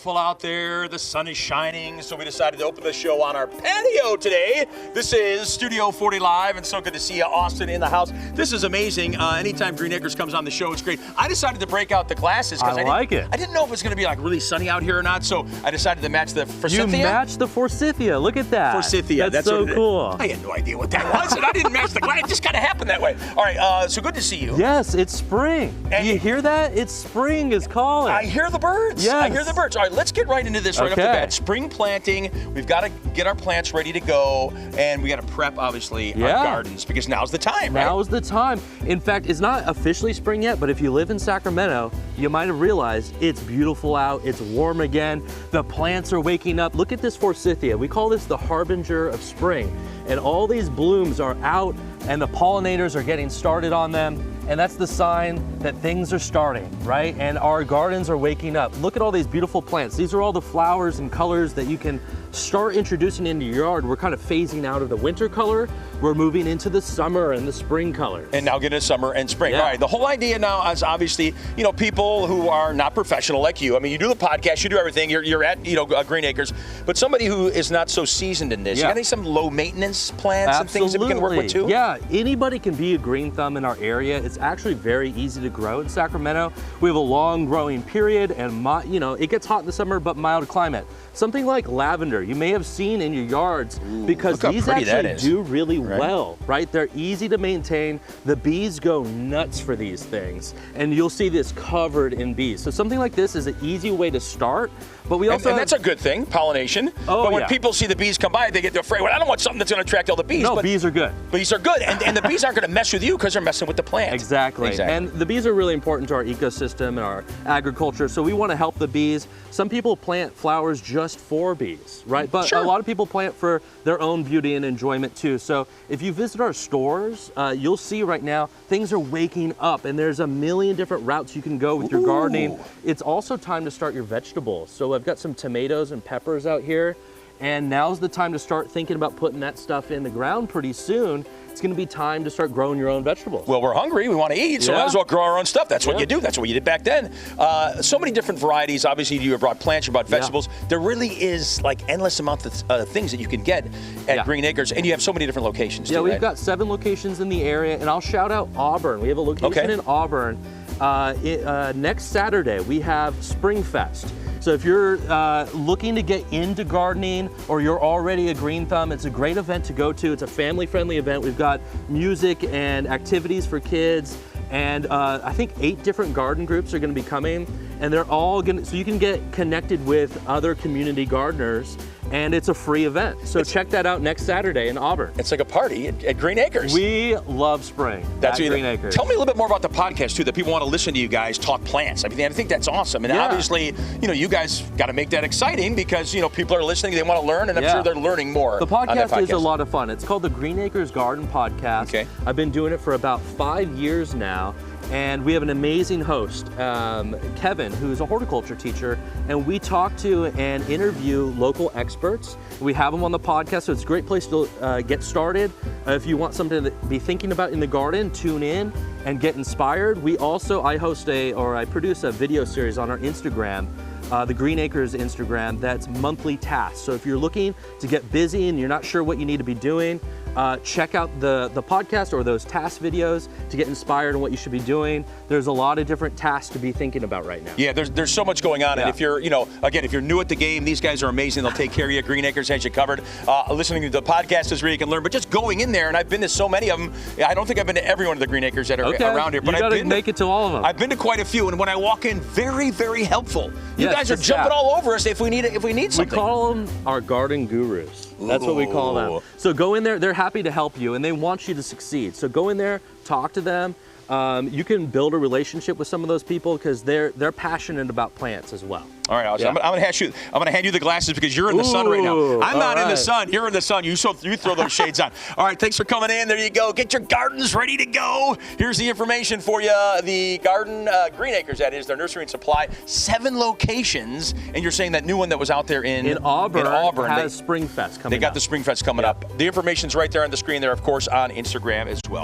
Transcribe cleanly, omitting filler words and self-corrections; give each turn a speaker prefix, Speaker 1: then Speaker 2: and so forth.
Speaker 1: beautiful out there. The sun is shining, so we decided to open the show on our patio today. This is Studio 40 Live, and so good to see you, Austin, in the house. This is amazing. Anytime Green Acres comes on the show, it's great. I decided to break out the glasses because I didn't know if it was going to be like really sunny out here or not, so I decided to match the Forsythia.
Speaker 2: You matched the Forsythia. Look at that.
Speaker 1: Forsythia.
Speaker 2: That's so cool.
Speaker 1: I had no idea what that was, and I didn't match the glass. It just kind of happened that way. All right, so good to see you.
Speaker 2: Yes, it's spring.
Speaker 1: And
Speaker 2: do you hear that? It's spring is calling.
Speaker 1: I hear the birds.
Speaker 2: Yes.
Speaker 1: I hear the birds. All right, let's get right into this right off the bat. Spring planting. We've got to get our plants ready to go, and we got to prep, obviously, our gardens because now's the time, right?
Speaker 2: Now's the time. In fact, it's not officially spring yet, but if you live in Sacramento, you might have realized it's beautiful out. It's warm again. The plants are waking up. Look at this Forsythia. We call this the harbinger of spring. And all these blooms are out, and the pollinators are getting started on them. And that's the sign that things are starting, right? And our gardens are waking up. Look at all these beautiful plants. These are all the flowers and colors that you can start introducing into your yard. We're kind of phasing out of the winter color. We're moving into the summer and the spring colors.
Speaker 1: And now get into summer and spring.
Speaker 2: Yeah.
Speaker 1: All right, the whole idea now is obviously, people who are not professional like you. I mean, you do the podcast, you do everything. You're at, Green Acres. But somebody who is not so seasoned in this, you got some low maintenance plants and things that we can work with too?
Speaker 2: Yeah, anybody can be a green thumb in our area. It's actually very easy to grow in Sacramento. We have a long growing period and it gets hot in the summer, but mild climate. Something like lavender, you may have seen in your yards because these actually do really well, right? They're easy to maintain. The bees go nuts for these things, and you'll see this covered in bees. So something like this is an easy way to start, but we also
Speaker 1: and that's a good thing, pollination. But when people see the bees come by, they get afraid. Well, I don't want something that's going to attract all the bees.
Speaker 2: No, bees are good.
Speaker 1: Bees are good, and the bees aren't going to mess with you because they're messing with the plant.
Speaker 2: Exactly. And the bees are really important to our ecosystem and our agriculture, so we want to help the bees. Some people plant flowers just for bees, right? But a lot of people plant for their own beauty and enjoyment too. So if you visit our stores, you'll see right now things are waking up, and there's a million different routes you can go with your gardening. It's also time to start your vegetables. So I've got some tomatoes and peppers out here, and now's the time to start thinking about putting that stuff in the ground pretty soon. It's going to be time to start growing your own vegetables.
Speaker 1: Well, we're hungry. We want to eat, so might as well grow our own stuff. That's what you do. That's what you did back then. So many different varieties. Obviously, you brought plants, you brought vegetables. There really is like endless amounts of things that you can get at Green Acres, and you have so many different locations.
Speaker 2: Yeah, we've got 7 locations in the area, and I'll shout out Auburn. We have a location in Auburn. Next Saturday, we have Springfest. So if you're looking to get into gardening or you're already a green thumb, it's a great event to go to. It's a family-friendly event. We've got music and activities for kids. And I think 8 different garden groups are going to be coming, and they're all going to, so you can get connected with other community gardeners, and it's a free event. So check that out next Saturday in Auburn.
Speaker 1: It's like a party at Green Acres.
Speaker 2: We love spring. That's Green Acres.
Speaker 1: Tell me a little bit more about the podcast too, that people want to listen to you guys talk plants. I mean, I think that's awesome. And obviously, you guys got to make that exciting because, people are listening, they want to learn, and I'm sure they're learning more.
Speaker 2: The podcast is a lot of fun. It's called the Green Acres Garden Podcast.
Speaker 1: Okay.
Speaker 2: I've been doing it for about 5 years now. And we have an amazing host, Kevin, who's a horticulture teacher, and we talk to and interview local experts. We have them on the podcast, so it's a great place to get started. If you want something to be thinking about in the garden, tune in and get inspired. I produce a video series on our Instagram, the Green Acres Instagram, that's monthly tasks. So if you're looking to get busy and you're not sure what you need to be doing, check out the podcast or those task videos to get inspired on what you should be doing. There's a lot of different tasks to be thinking about right now. Yeah,
Speaker 1: there's so much going on. And if you're, if you're new at the game, these guys are amazing. They'll take care of you. Green Acres has you covered. Listening to the podcast is where you can learn, but just going in there, and I've been to so many of them. I don't think I've been to every one of the Green Acres that are around here, but
Speaker 2: I've been make it to all of them.
Speaker 1: I've been to quite a few, and when I walk in, very, very helpful. You guys are jumping all over us if we need something.
Speaker 2: We call them our garden gurus. That's what we call them. So go in there, they're happy to help you, and they want you to succeed. So go in there, talk to them. You can build a relationship with some of those people because they're passionate about plants as well.
Speaker 1: All right, Austin, I'm going to hand you the glasses because you're in the sun right now. I'm not in the sun. You're in the sun. You throw those shades on. All right, thanks for coming in. There you go. Get your gardens ready to go. Here's the information for you. The garden, Green Acres, that is, their nursery and supply, 7 locations. And you're saying that new one that was out there in
Speaker 2: Auburn has Springfest coming up.
Speaker 1: They got the Springfest coming up. The information's right there on the screen there, of course, on Instagram as well.